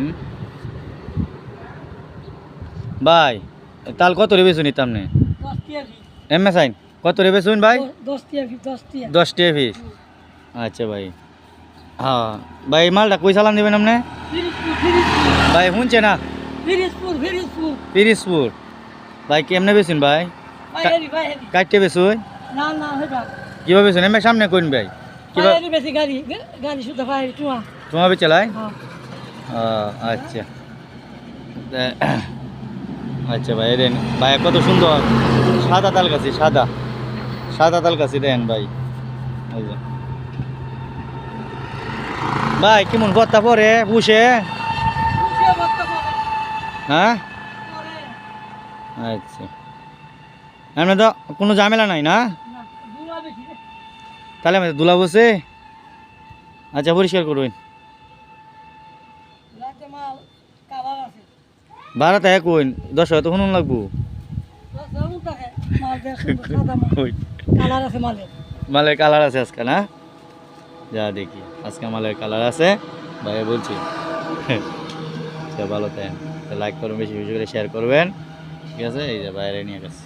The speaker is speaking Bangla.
হুম ভাই তাল কত রে বেচুন নিতাম নে এমএস আইন কত রে বেচুন ভাই 10 টাকা পিস আচ্ছা ভাই হ্যাঁ ভাই মালটা কই চালান দেবেন আপনি ভাই শুনছে না পিরিজপুর ভাই কেমনে বেচুন ভাই কাটতে বেচুন কিভাবে বেচুন এমএস সামনে কোন ভাই তোমার চালায় আচ্ছা আচ্ছা ভাই দেন ভাই কত সুন্দর সাদা তাল গাছি সাদা তাল গাছি দেন ভাই ভাই কেমন ভর্তা পরে বুঝে হ্যাঁ আচ্ছা এমনি তো কোনো ঝামেলা নাই না তাহলে আমি দুলা বসে আচ্ছা পরিষ্কার করুন ভাড়াতে কইন 10 তো শুনুন লাগবো মালের কালার আছে আজকে না যা দেখি আজকে মালের কালার আছে ভাই বলছি ভালো তাই লাইক করবেন বেশি বেশি করে শেয়ার করবেন ঠিক আছে এই যে বাইরে নিয়ে গেছে